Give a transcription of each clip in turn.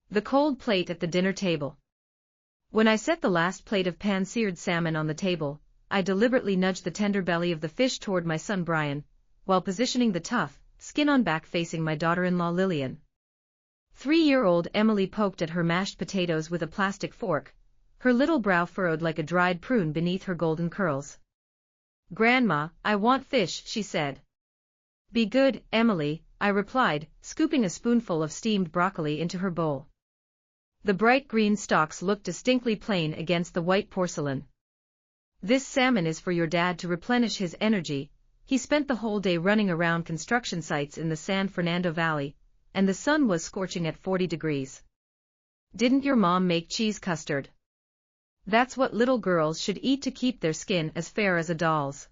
The cold plate at the dinner table. When I set the last plate of pan-seared salmon on the table, I deliberately nudged the tender belly of the fish toward my son Brian, while positioning the tough, skin-on-back facing my daughter-in-law Lillian. 3-year-old Emily poked at her mashed potatoes with a plastic fork, her little brow furrowed like a dried prune beneath her golden curls. "Grandma, I want fish," she said. "Be good, Emily," I replied, scooping a spoonful of steamed broccoli into her bowl. The bright green stalks looked distinctly plain against the white porcelain. "This salmon is for your dad to replenish his energy. He spent the whole day running around construction sites in the San Fernando Valley, and the sun was scorching at 40 degrees. Didn't your mom make cheese custard? That's what little girls should eat to keep their skin as fair as a doll's."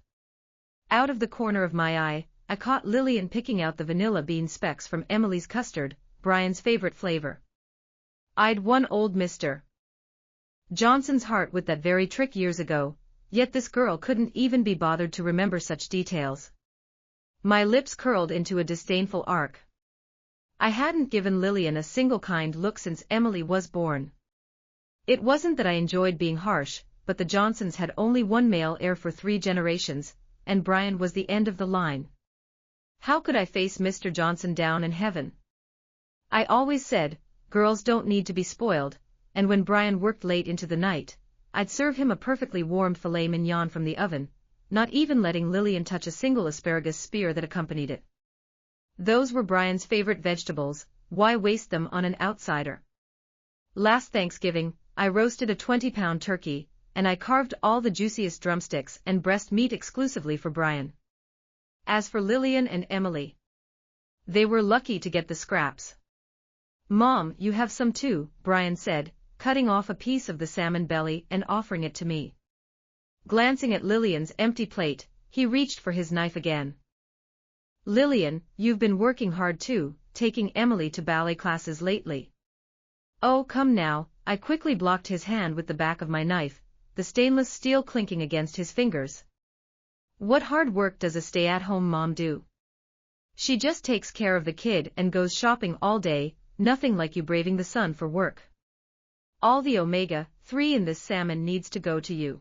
Out of the corner of my eye, I caught Lillian picking out the vanilla bean specks from Emily's custard, Brian's favorite flavor. I'd won old Mr. Johnson's heart with that very trick years ago, yet this girl couldn't even be bothered to remember such details. My lips curled into a disdainful arc. I hadn't given Lillian a single kind look since Emily was born. It wasn't that I enjoyed being harsh, but the Johnsons had only one male heir for 3 generations, and Brian was the end of the line. How could I face Mr. Johnson down in heaven? I always said, girls don't need to be spoiled, and when Brian worked late into the night, I'd serve him a perfectly warm filet mignon from the oven, not even letting Lillian touch a single asparagus spear that accompanied it. Those were Brian's favorite vegetables, why waste them on an outsider? Last Thanksgiving, I roasted a 20-pound turkey, and I carved all the juiciest drumsticks and breast meat exclusively for Brian. As for Lillian and Emily, they were lucky to get the scraps. "Mom, you have some too," Brian said, cutting off a piece of the salmon belly and offering it to me. Glancing at Lillian's empty plate, he reached for his knife again. "Lillian, you've been working hard too, taking Emily to ballet classes lately." "Oh, come now," I quickly blocked his hand with the back of my knife, the stainless steel clinking against his fingers. "What hard work does a stay-at-home mom do? She just takes care of the kid and goes shopping all day, nothing like you braving the sun for work. All the omega-3 in this salmon needs to go to you."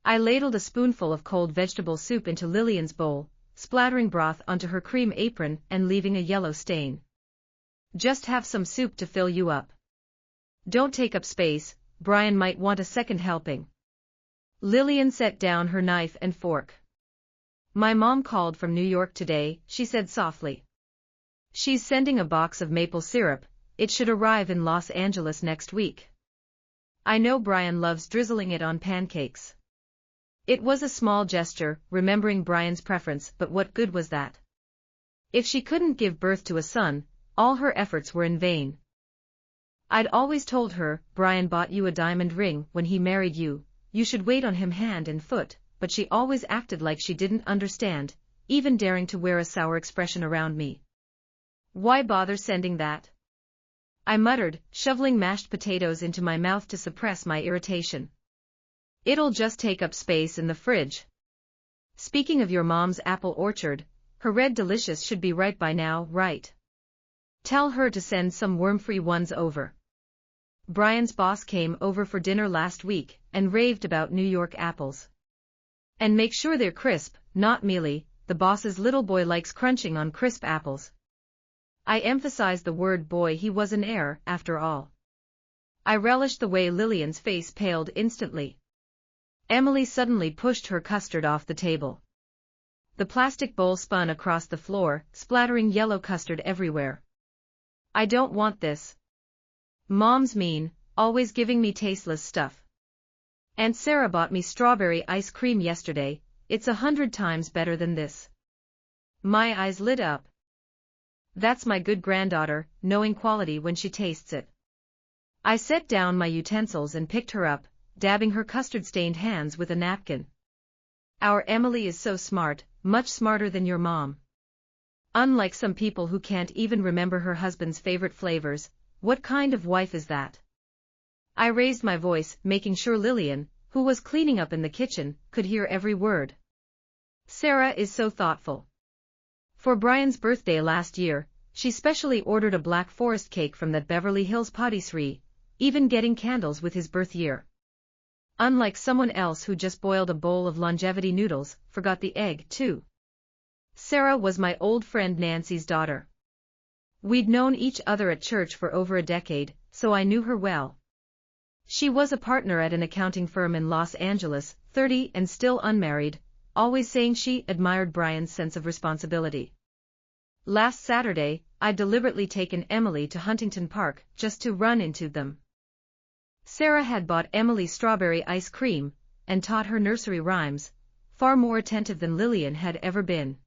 I ladled a spoonful of cold vegetable soup into Lillian's bowl, splattering broth onto her cream apron and leaving a yellow stain. "Just have some soup to fill you up. Don't take up space, Brian might want a second helping." Lillian set down her knife and fork. "My mom called from New York today," she said softly. "She's sending a box of maple syrup, it should arrive in Los Angeles next week. I know Brian loves drizzling it on pancakes." It was a small gesture, remembering Brian's preference, but what good was that? If she couldn't give birth to a son, all her efforts were in vain. "I'd always told her, Brian bought you a diamond ring when he married you, you should wait on him hand and foot," but she always acted like she didn't understand, even daring to wear a sour expression around me. "Why bother sending that?" I muttered, shoveling mashed potatoes into my mouth to suppress my irritation. "It'll just take up space in the fridge. Speaking of your mom's apple orchard, her red delicious should be ripe by now, right? Tell her to send some worm-free ones over. Brian's boss came over for dinner last week and raved about New York apples. And make sure they're crisp, not mealy, the boss's little boy likes crunching on crisp apples." I emphasized the word boy, he was an heir, after all. I relished the way Lillian's face paled instantly. Emily suddenly pushed her custard off the table. The plastic bowl spun across the floor, splattering yellow custard everywhere. "I don't want this. Mom's mean, always giving me tasteless stuff. Aunt Sarah bought me strawberry ice cream yesterday, it's 100 times better than this." My eyes lit up. That's my good granddaughter, knowing quality when she tastes it. I set down my utensils and picked her up, dabbing her custard-stained hands with a napkin. "Our Emily is so smart, much smarter than your mom. Unlike some people who can't even remember her husband's favorite flavors, what kind of wife is that?" I raised my voice, making sure Lillian, who was cleaning up in the kitchen, could hear every word. "Sarah is so thoughtful. For Brian's birthday last year, she specially ordered a Black Forest cake from that Beverly Hills patisserie, even getting candles with his birth year. Unlike someone else who just boiled a bowl of longevity noodles, forgot the egg, too. Sarah was my old friend Nancy's daughter. We'd known each other at church for over a decade, so I knew her well. She was a partner at an accounting firm in Los Angeles, 30 and still unmarried, always saying she admired Brian's sense of responsibility. Last Saturday, I'd deliberately taken Emily to Huntington Park just to run into them. Sarah had bought Emily strawberry ice cream, and taught her nursery rhymes, far more attentive than Lillian had ever been.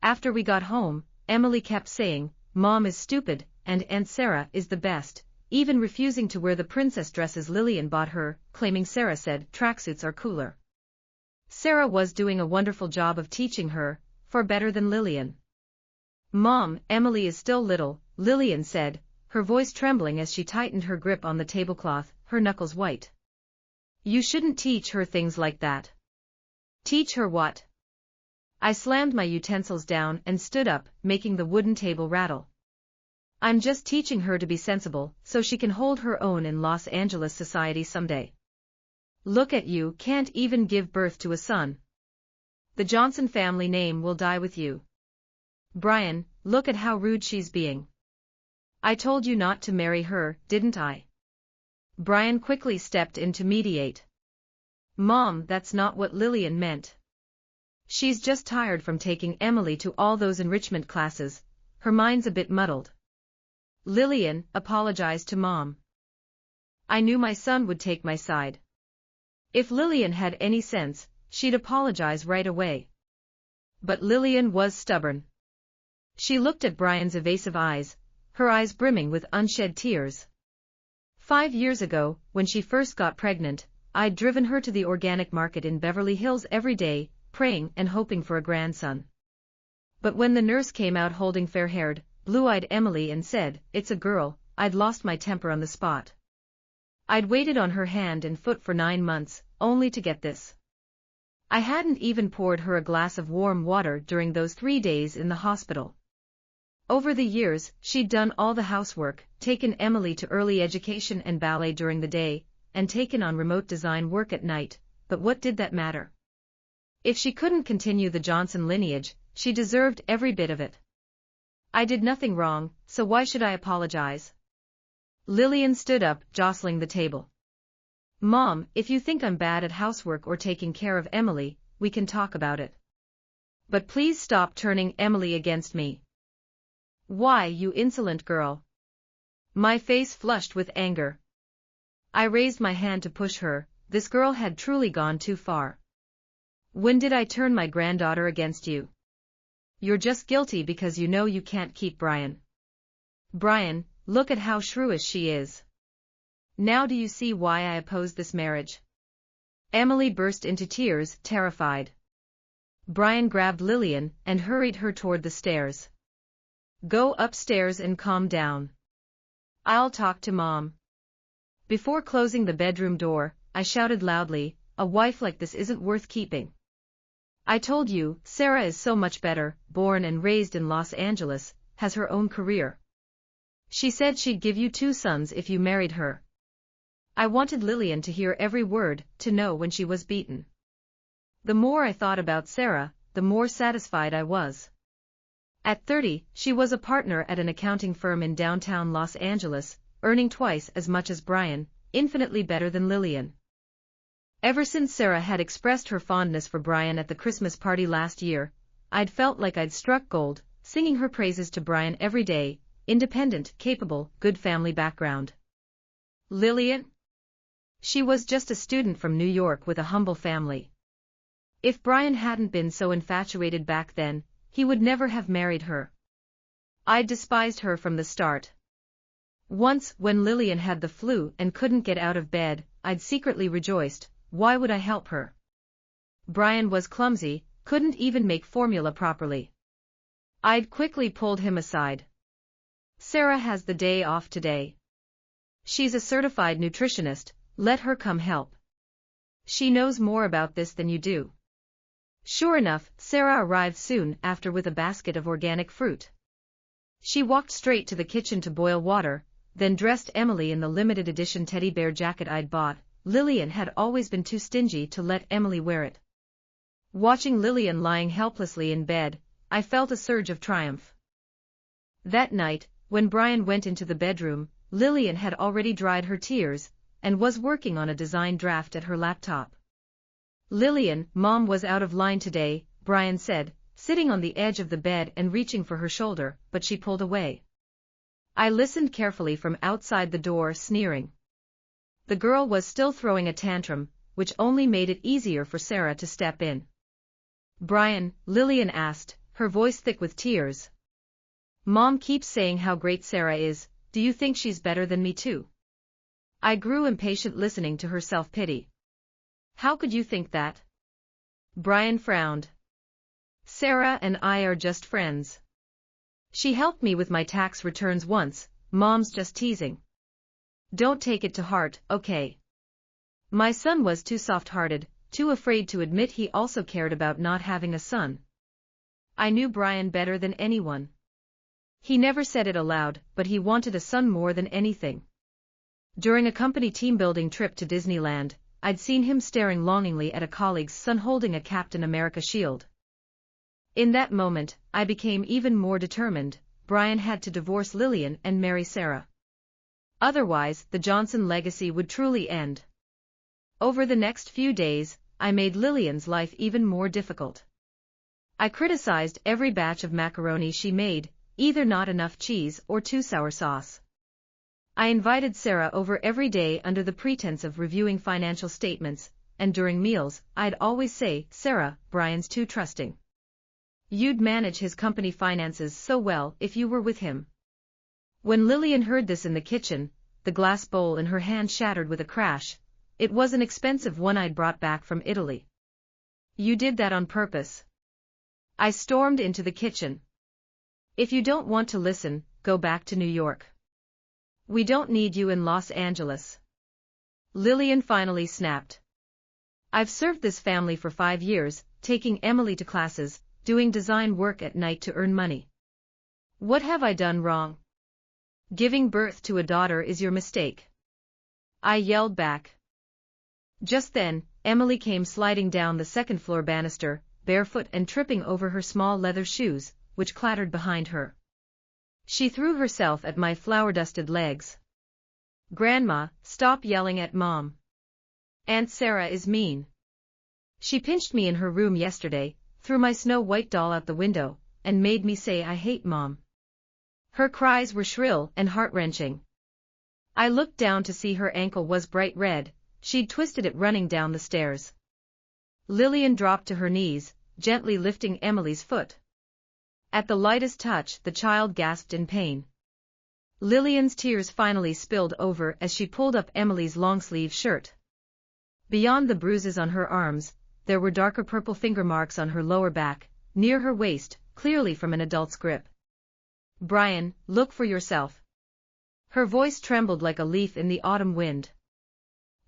After we got home, Emily kept saying, "Mom is stupid, and Aunt Sarah is the best," even refusing to wear the princess dresses Lillian bought her, claiming Sarah said tracksuits are cooler. Sarah was doing a wonderful job of teaching her, far better than Lillian. "Mom, Emily is still little," Lillian said, her voice trembling as she tightened her grip on the tablecloth, her knuckles white. "You shouldn't teach her things like that." "Teach her what?" I slammed my utensils down and stood up, making the wooden table rattle. "I'm just teaching her to be sensible, so she can hold her own in Los Angeles society someday. Look at you, can't even give birth to a son. The Johnson family name will die with you. Brian, look at how rude she's being. I told you not to marry her, didn't I?" Brian quickly stepped in to mediate. "Mom, that's not what Lillian meant. She's just tired from taking Emily to all those enrichment classes, her mind's a bit muddled." Lillian apologized to Mom. I knew my son would take my side. If Lillian had any sense, she'd apologize right away. But Lillian was stubborn. She looked at Brian's evasive eyes, her eyes brimming with unshed tears. 5 years ago, when she first got pregnant, I'd driven her to the organic market in Beverly Hills every day, praying and hoping for a grandson. But when the nurse came out holding fair-haired, blue-eyed Emily and said, "It's a girl," I'd lost my temper on the spot. I'd waited on her hand and foot for 9 months, only to get this. I hadn't even poured her a glass of warm water during those 3 days in the hospital. Over the years, she'd done all the housework, taken Emily to early education and ballet during the day, and taken on remote design work at night, but what did that matter? If she couldn't continue the Johnson lineage, she deserved every bit of it. I did nothing wrong, so why should I apologize? Lillian stood up, jostling the table. "Mom, if you think I'm bad at housework or taking care of Emily, we can talk about it. But please stop turning Emily against me." "Why, you insolent girl?" My face flushed with anger. I raised my hand to push her. This girl had truly gone too far. "When did I turn my granddaughter against you? You're just guilty because you know you can't keep Brian. Brian, look at how shrewish she is. Now do you see why I oppose this marriage?" Emily burst into tears, terrified. Brian grabbed Lillian and hurried her toward the stairs. "Go upstairs and calm down. I'll talk to Mom." Before closing the bedroom door, I shouted loudly, "A wife like this isn't worth keeping. I told you, Sarah is so much better, born and raised in Los Angeles, has her own career. She said she'd give you 2 sons if you married her." I wanted Lillian to hear every word, to know when she was beaten. The more I thought about Sarah, the more satisfied I was. At 30, she was a partner at an accounting firm in downtown Los Angeles, earning twice as much as Brian, infinitely better than Lillian. Ever since Sarah had expressed her fondness for Brian at the Christmas party last year, I'd felt like I'd struck gold, singing her praises to Brian every day, independent, capable, good family background. Lillian? She was just a student from New York with a humble family. If Brian hadn't been so infatuated back then, he would never have married her. I despised her from the start. Once, when Lillian had the flu and couldn't get out of bed, I'd secretly rejoiced. Why would I help her? Brian was clumsy, couldn't even make formula properly. I'd quickly pulled him aside. "Sarah has the day off today. She's a certified nutritionist, let her come help. She knows more about this than you do." Sure enough, Sarah arrived soon after with a basket of organic fruit. She walked straight to the kitchen to boil water, then dressed Emily in the limited edition teddy bear jacket I'd bought. Lillian had always been too stingy to let Emily wear it. Watching Lillian lying helplessly in bed, I felt a surge of triumph. That night, when Brian went into the bedroom, Lillian had already dried her tears, and was working on a design draft at her laptop. "Lillian, Mom was out of line today," Brian said, sitting on the edge of the bed and reaching for her shoulder, but she pulled away. I listened carefully from outside the door, sneering. The girl was still throwing a tantrum, which only made it easier for Sarah to step in. "Brian," Lillian asked, her voice thick with tears. "Mom keeps saying how great Sarah is, do you think she's better than me too?" I grew impatient listening to her self-pity. "How could you think that?" Brian frowned. "Sarah and I are just friends. She helped me with my tax returns once, Mom's just teasing. Don't take it to heart, okay?" My son was too soft-hearted, too afraid to admit he also cared about not having a son. I knew Brian better than anyone. He never said it aloud, but he wanted a son more than anything. During a company team-building trip to Disneyland, I'd seen him staring longingly at a colleague's son holding a Captain America shield. In that moment, I became even more determined. Brian had to divorce Lillian and marry Sarah. Otherwise, the Johnson legacy would truly end. Over the next few days, I made Lillian's life even more difficult. I criticized every batch of macaroni she made, either not enough cheese or too sour sauce. I invited Sarah over every day under the pretense of reviewing financial statements, and during meals, I'd always say, "Sarah, Brian's too trusting. You'd manage his company finances so well if you were with him." When Lillian heard this in the kitchen, the glass bowl in her hand shattered with a crash. It was an expensive one I'd brought back from Italy. "You did that on purpose." I stormed into the kitchen. "If you don't want to listen, go back to New York. We don't need you in Los Angeles." Lillian finally snapped. "I've served this family for 5 years, taking Emily to classes, doing design work at night to earn money. What have I done wrong? Giving birth to a daughter is your mistake," I yelled back. Just then, Emily came sliding down the second-floor banister, barefoot and tripping over her small leather shoes, which clattered behind her. She threw herself at my flour-dusted legs. "Grandma, stop yelling at Mom. Aunt Sarah is mean. She pinched me in her room yesterday, threw my snow-white doll out the window, and made me say I hate Mom." Her cries were shrill and heart-wrenching. I looked down to see her ankle was bright red. She'd twisted it running down the stairs. Lillian dropped to her knees, gently lifting Emily's foot. At the lightest touch, the child gasped in pain. Lillian's tears finally spilled over as she pulled up Emily's long-sleeve shirt. Beyond the bruises on her arms, there were darker purple finger marks on her lower back, near her waist, clearly from an adult's grip. "Brian, look for yourself." Her voice trembled like a leaf in the autumn wind.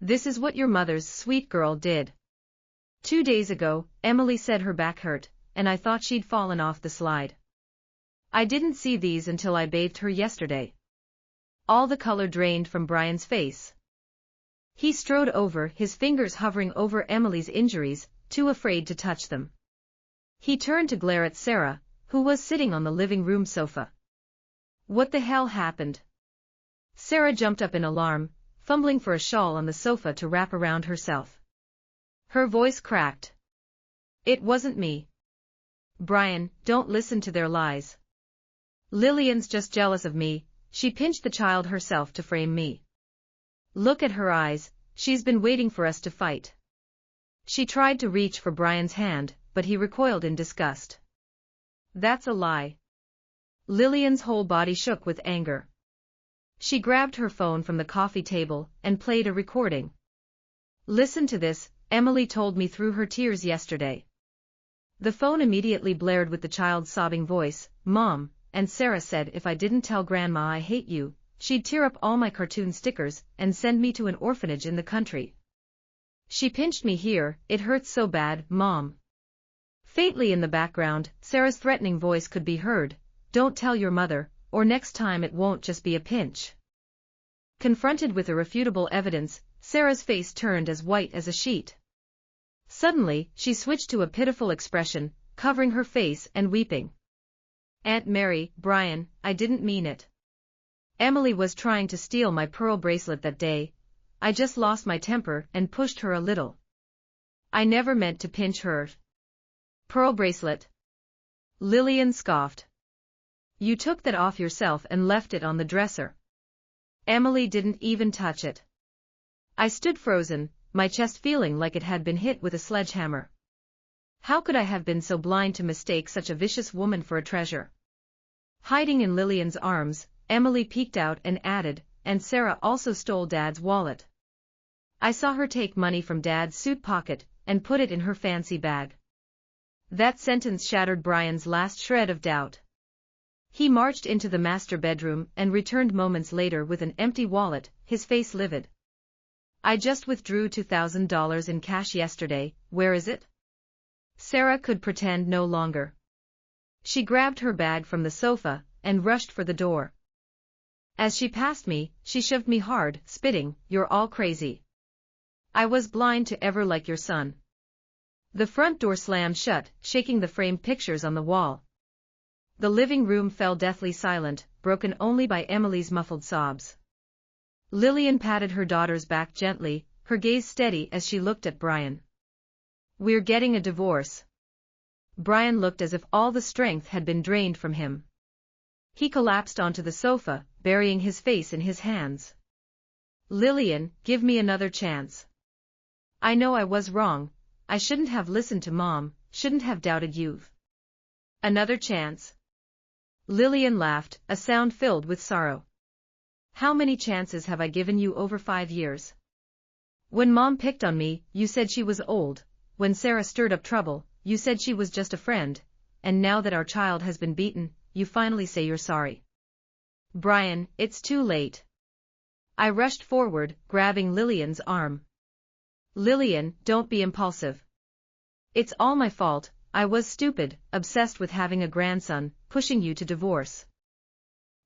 "This is what your mother's sweet girl did. 2 days ago, Emily said her back hurt, and I thought she'd fallen off the slide. I didn't see these until I bathed her yesterday." All the color drained from Brian's face. He strode over, his fingers hovering over Emily's injuries, too afraid to touch them. He turned to glare at Sarah, who was sitting on the living room sofa. "What the hell happened?" Sarah jumped up in alarm, fumbling for a shawl on the sofa to wrap around herself. Her voice cracked. "It wasn't me. Brian, don't listen to their lies. Lillian's just jealous of me, she pinched the child herself to frame me. Look at her eyes, she's been waiting for us to fight." She tried to reach for Brian's hand, but he recoiled in disgust. "That's a lie." Lillian's whole body shook with anger. She grabbed her phone from the coffee table and played a recording. "Listen to this, Emily told me through her tears yesterday." The phone immediately blared with the child's sobbing voice, "Mom, and Sarah said if I didn't tell Grandma I hate you, she'd tear up all my cartoon stickers and send me to an orphanage in the country. She pinched me here, it hurts so bad, Mom." Faintly in the background, Sarah's threatening voice could be heard, "Don't tell your mother, or next time it won't just be a pinch. Confronted with irrefutable evidence, Sarah's face turned as white as a sheet. Suddenly, she switched to a pitiful expression, covering her face and weeping. Aunt Mary, Brian, I didn't mean it. Emily was trying to steal my pearl bracelet that day. I just lost my temper and pushed her a little. I never meant to pinch her. Pearl bracelet? Lillian scoffed. You took that off yourself and left it on the dresser. Emily didn't even touch it. I stood frozen, my chest feeling like it had been hit with a sledgehammer. How could I have been so blind to mistake such a vicious woman for a treasure? Hiding in Lillian's arms, Emily peeked out and added, and Sarah also stole Dad's wallet. I saw her take money from Dad's suit pocket and put it in her fancy bag. That sentence shattered Brian's last shred of doubt. He marched into the master bedroom and returned moments later with an empty wallet, his face livid. I just withdrew $2,000 in cash yesterday, where is it? Sarah could pretend no longer. She grabbed her bag from the sofa and rushed for the door. As she passed me, she shoved me hard, spitting, "You're all crazy. I was blind to ever like your son." The front door slammed shut, shaking the framed pictures on the wall. The living room fell deathly silent, broken only by Emily's muffled sobs. Lillian patted her daughter's back gently, her gaze steady as she looked at Brian. "We're getting a divorce." Brian looked as if all the strength had been drained from him. He collapsed onto the sofa, burying his face in his hands. "Lillian, give me another chance. I know I was wrong, I shouldn't have listened to Mom, shouldn't have doubted you." "Another chance?" Lillian laughed, a sound filled with sorrow. "How many chances have I given you over 5 years? When Mom picked on me, you said she was old. When Sarah stirred up trouble, you said she was just a friend. And now that our child has been beaten, you finally say you're sorry." "Brian, it's too late." I rushed forward, grabbing Lillian's arm. "Lillian, don't be impulsive. It's all my fault, I was stupid, obsessed with having a grandson, pushing you to divorce.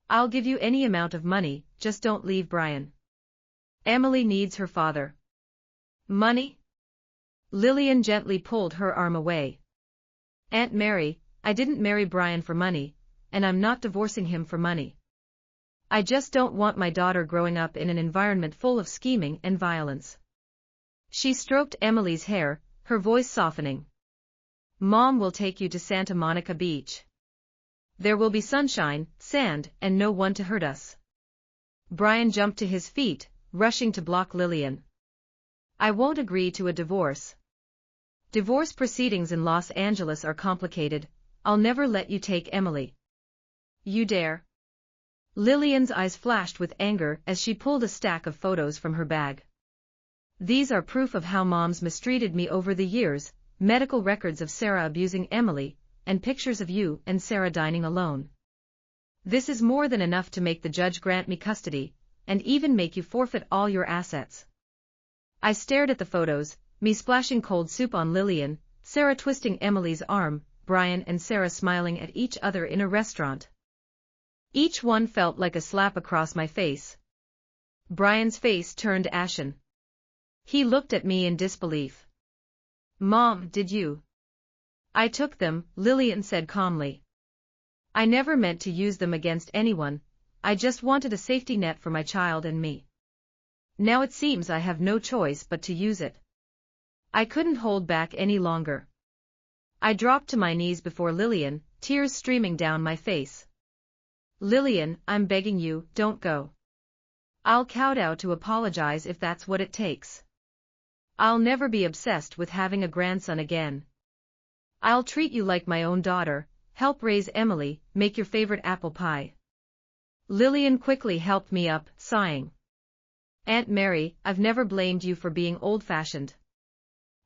I'll give you any amount of money, just don't leave Brian. Emily needs her father." "Money?" Lillian gently pulled her arm away. "Aunt Mary, I didn't marry Brian for money, and I'm not divorcing him for money. I just don't want my daughter growing up in an environment full of scheming and violence." She stroked Emily's hair, her voice softening. "Mom will take you to Santa Monica Beach. There will be sunshine, sand, and no one to hurt us." Brian jumped to his feet, rushing to block Lillian. "I won't agree to a divorce. Divorce proceedings in Los Angeles are complicated. I'll never let you take Emily." "You dare?" Lillian's eyes flashed with anger as she pulled a stack of photos from her bag. "These are proof of how Mom's mistreated me over the years, medical records of Sarah abusing Emily, and pictures of you and Sarah dining alone. This is more than enough to make the judge grant me custody, and even make you forfeit all your assets." I stared at the photos, me splashing cold soup on Lillian, Sarah twisting Emily's arm, Brian and Sarah smiling at each other in a restaurant. Each one felt like a slap across my face. Brian's face turned ashen. He looked at me in disbelief. "Mom, did you?" "I took them," Lillian said calmly. "I never meant to use them against anyone, I just wanted a safety net for my child and me. Now it seems I have no choice but to use it." I couldn't hold back any longer. I dropped to my knees before Lillian, tears streaming down my face. "Lillian, I'm begging you, don't go. I'll kowtow to apologize if that's what it takes. I'll never be obsessed with having a grandson again. I'll treat you like my own daughter, help raise Emily, make your favorite apple pie." Lillian quickly helped me up, sighing. "Aunt Mary, I've never blamed you for being old-fashioned.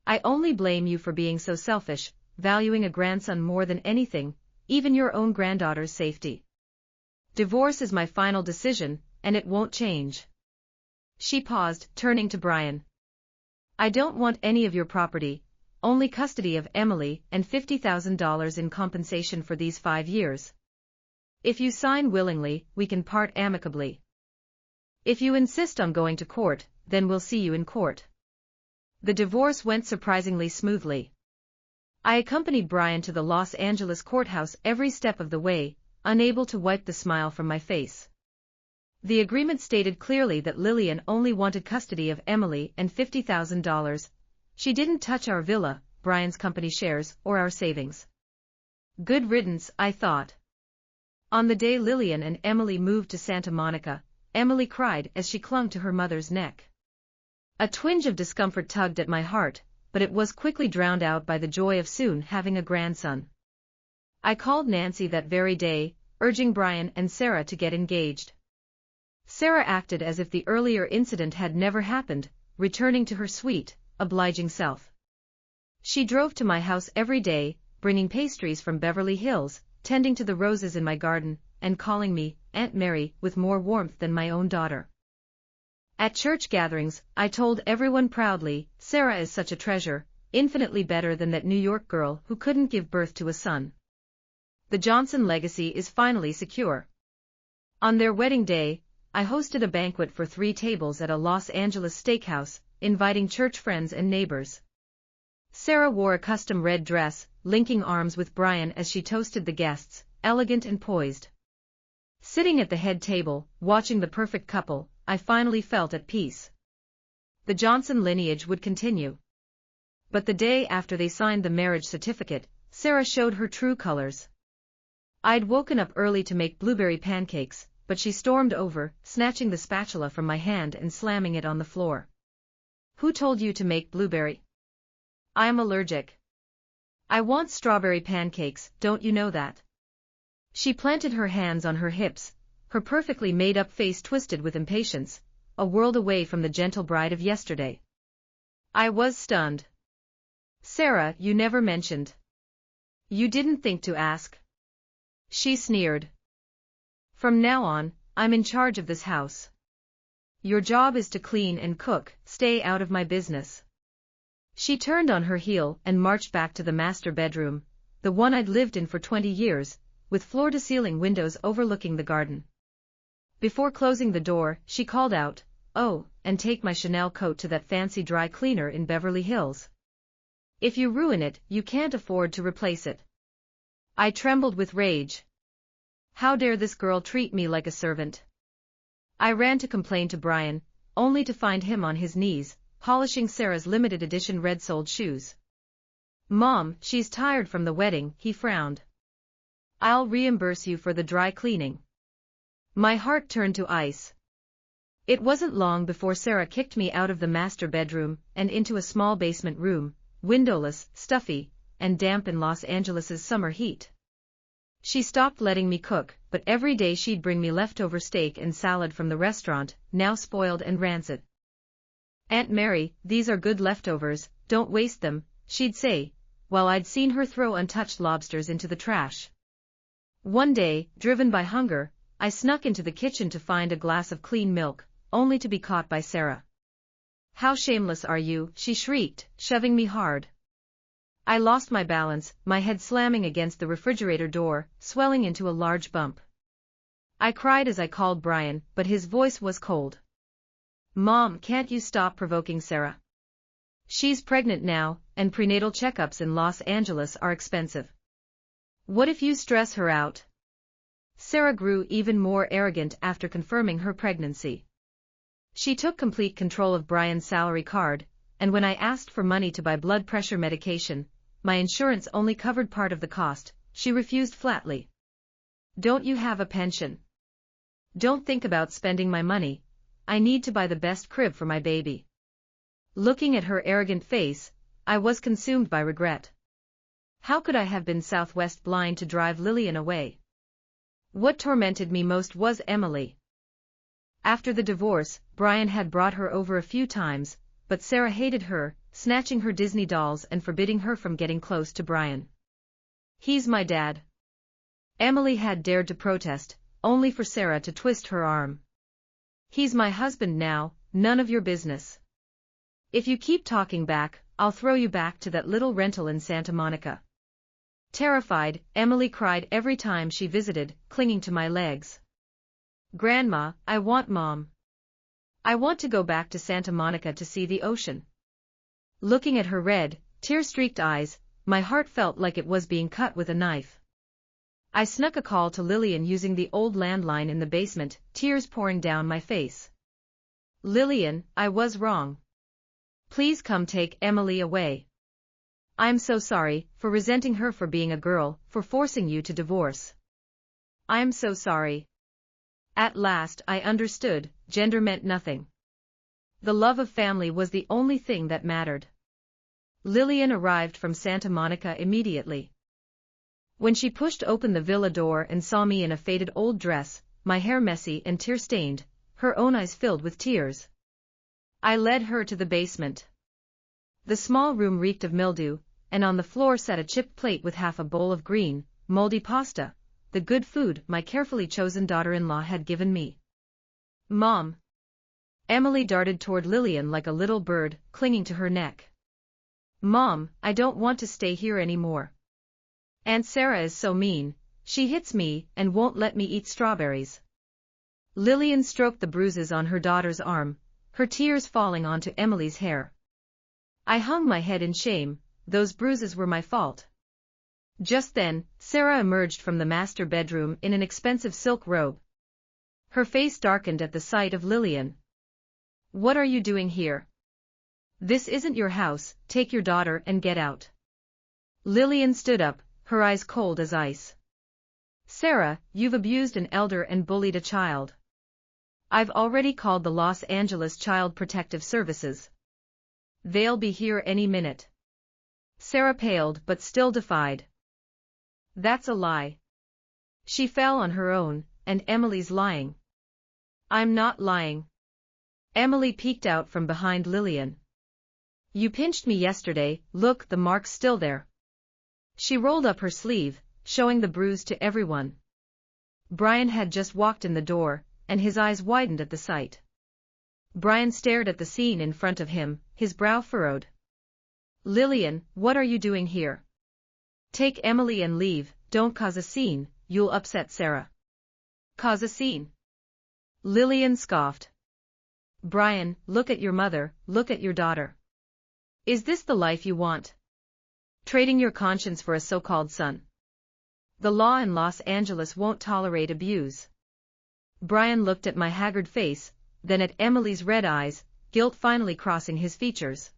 I only blame you for being so selfish, valuing a grandson more than anything, even your own granddaughter's safety. Divorce is my final decision, and it won't change." She paused, turning to Brian. "I don't want any of your property, only custody of Emily and $50,000 in compensation for these 5 years. If you sign willingly, we can part amicably. If you insist on going to court, then we'll see you in court. The divorce went surprisingly smoothly. I accompanied Brian to the Los Angeles courthouse every step of the way, unable to wipe the smile from my face. The agreement stated clearly that Lillian only wanted custody of Emily and $50,000. She didn't touch our villa, Brian's company shares, or our savings. Good riddance, I thought. On the day Lillian and Emily moved to Santa Monica, Emily cried as she clung to her mother's neck. A twinge of discomfort tugged at my heart, but it was quickly drowned out by the joy of soon having a grandson. I called Nancy that very day, urging Brian and Sarah to get engaged. Sarah acted as if the earlier incident had never happened, returning to her sweet, obliging self. She drove to my house every day, bringing pastries from Beverly Hills, tending to the roses in my garden, and calling me Aunt Mary with more warmth than my own daughter. At church gatherings, I told everyone proudly, Sarah is such a treasure, infinitely better than that New York girl who couldn't give birth to a son. The Johnson legacy is finally secure. On their wedding day, I hosted a banquet for 3 tables at a Los Angeles steakhouse, inviting church friends and neighbors. Sarah wore a custom red dress, linking arms with Brian as she toasted the guests, elegant and poised. Sitting at the head table, watching the perfect couple, I finally felt at peace. The Johnson lineage would continue. But the day after they signed the marriage certificate, Sarah showed her true colors. I'd woken up early to make blueberry pancakes, but she stormed over, snatching the spatula from my hand and slamming it on the floor. Who told you to make blueberry? I'm allergic. I want strawberry pancakes, don't you know that? She planted her hands on her hips, her perfectly made-up face twisted with impatience, a world away from the gentle bride of yesterday. I was stunned. Sarah, you never mentioned. You didn't think to ask. She sneered. From now on, I'm in charge of this house. Your job is to clean and cook, stay out of my business. She turned on her heel and marched back to the master bedroom, the one I'd lived in for 20 years, with floor-to-ceiling windows overlooking the garden. Before closing the door, she called out, "Oh, and take my Chanel coat to that fancy dry cleaner in Beverly Hills. If you ruin it, you can't afford to replace it." I trembled with rage. How dare this girl treat me like a servant? I ran to complain to Brian, only to find him on his knees, polishing Sarah's limited edition red-soled shoes. "Mom, she's tired from the wedding," he frowned. "I'll reimburse you for the dry cleaning." My heart turned to ice. It wasn't long before Sarah kicked me out of the master bedroom and into a small basement room, windowless, stuffy, and damp in Los Angeles's summer heat. She stopped letting me cook, but every day she'd bring me leftover steak and salad from the restaurant, now spoiled and rancid. "Aunt Mary, these are good leftovers, don't waste them," she'd say, while I'd seen her throw untouched lobsters into the trash. One day, driven by hunger, I snuck into the kitchen to find a glass of clean milk, only to be caught by Sarah. "How shameless are you," she shrieked, shoving me hard. I lost my balance, my head slamming against the refrigerator door, swelling into a large bump. I cried as I called Brian, but his voice was cold. "Mom, can't you stop provoking Sarah? She's pregnant now, and prenatal checkups in Los Angeles are expensive. What if you stress her out?" Sarah grew even more arrogant after confirming her pregnancy. She took complete control of Brian's salary card, and when I asked for money to buy blood pressure medication, my insurance only covered part of the cost, she refused flatly. "Don't you have a pension? Don't think about spending my money. I need to buy the best crib for my baby." Looking at her arrogant face, I was consumed by regret. How could I have been Southwest blind to drive Lillian away? What tormented me most was Emily. After the divorce, Brian had brought her over a few times, but Sarah hated her, snatching her Disney dolls and forbidding her from getting close to Brian. "He's my dad." Emily had dared to protest, only for Sarah to twist her arm. "He's my husband now, none of your business. If you keep talking back, I'll throw you back to that little rental in Santa Monica." Terrified, Emily cried every time she visited, clinging to my legs. "Grandma, I want Mom. I want to go back to Santa Monica to see the ocean." Looking at her red, tear-streaked eyes, my heart felt like it was being cut with a knife. I snuck a call to Lillian using the old landline in the basement, tears pouring down my face. "Lillian, I was wrong. Please come take Emily away. I'm so sorry, for resenting her for being a girl, for forcing you to divorce. I'm so sorry." At last I understood, gender meant nothing. The love of family was the only thing that mattered. Lillian arrived from Santa Monica immediately. When she pushed open the villa door and saw me in a faded old dress, my hair messy and tear-stained, her own eyes filled with tears, I led her to the basement. The small room reeked of mildew, and on the floor sat a chipped plate with half a bowl of green, moldy pasta, the good food my carefully chosen daughter-in-law had given me. "Mom." Emily darted toward Lillian like a little bird, clinging to her neck. "Mom, I don't want to stay here anymore. Aunt Sarah is so mean, she hits me and won't let me eat strawberries." Lillian stroked the bruises on her daughter's arm, her tears falling onto Emily's hair. I hung my head in shame, those bruises were my fault. Just then, Sarah emerged from the master bedroom in an expensive silk robe. Her face darkened at the sight of Lillian. "What are you doing here? This isn't your house, take your daughter and get out." Lillian stood up, her eyes cold as ice. "Sarah, you've abused an elder and bullied a child. I've already called the Los Angeles Child Protective Services. They'll be here any minute." Sarah paled but still defied. "That's a lie. She fell on her own, and Emily's lying." "I'm not lying." Emily peeked out from behind Lillian. "You pinched me yesterday, look, the mark's still there." She rolled up her sleeve, showing the bruise to everyone. Brian had just walked in the door, and his eyes widened at the sight. Brian stared at the scene in front of him, his brow furrowed. "Lillian, what are you doing here? Take Emily and leave, don't cause a scene, you'll upset Sarah." "Cause a scene?" Lillian scoffed. "Brian, look at your mother, look at your daughter. Is this the life you want? Trading your conscience for a so-called son? The law in Los Angeles won't tolerate abuse." Brian looked at my haggard face, then at Emily's red eyes, guilt finally crossing his features.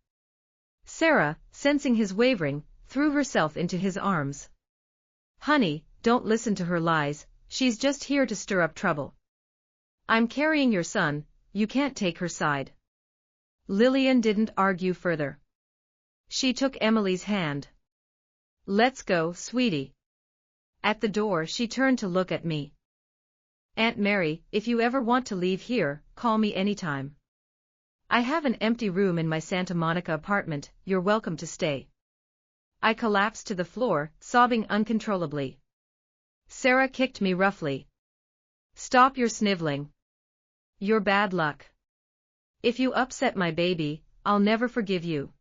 Sarah, sensing his wavering, threw herself into his arms. "Honey, don't listen to her lies, she's just here to stir up trouble. I'm carrying your son, you can't take her side." Lillian didn't argue further. She took Emily's hand. "Let's go, sweetie." At the door she turned to look at me. "Aunt Mary, if you ever want to leave here, call me anytime. I have an empty room in my Santa Monica apartment, you're welcome to stay." I collapsed to the floor, sobbing uncontrollably. Sarah kicked me roughly. "Stop your sniveling. You're bad luck. If you upset my baby, I'll never forgive you."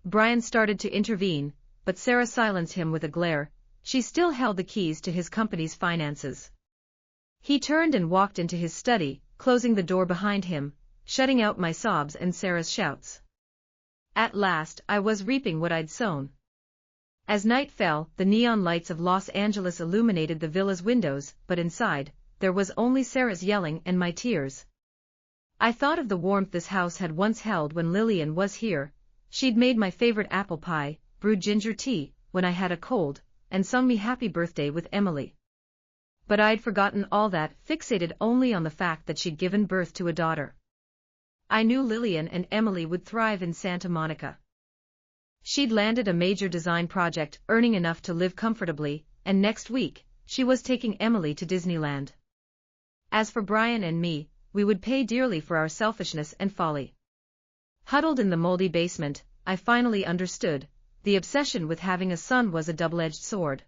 Brian started to intervene, but Sarah silenced him with a glare. She still held the keys to his company's finances. He turned and walked into his study, closing the door behind him, shutting out my sobs and Sarah's shouts. At last, I was reaping what I'd sown. As night fell, the neon lights of Los Angeles illuminated the villa's windows, but inside, there was only Sarah's yelling and my tears. I thought of the warmth this house had once held when Lillian was here. She'd made my favorite apple pie, brewed ginger tea, when I had a cold, and sung me happy birthday with Emily. But I'd forgotten all that, fixated only on the fact that she'd given birth to a daughter. I knew Lillian and Emily would thrive in Santa Monica. She'd landed a major design project, earning enough to live comfortably, and next week, she was taking Emily to Disneyland. As for Brian and me, we would pay dearly for our selfishness and folly. Huddled in the moldy basement, I finally understood. The obsession with having a son was a double-edged sword.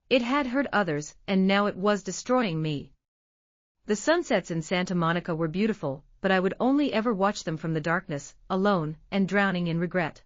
It had hurt others, and now it was destroying me. The sunsets in Santa Monica were beautiful, but I would only ever watch them from the darkness, alone, and drowning in regret.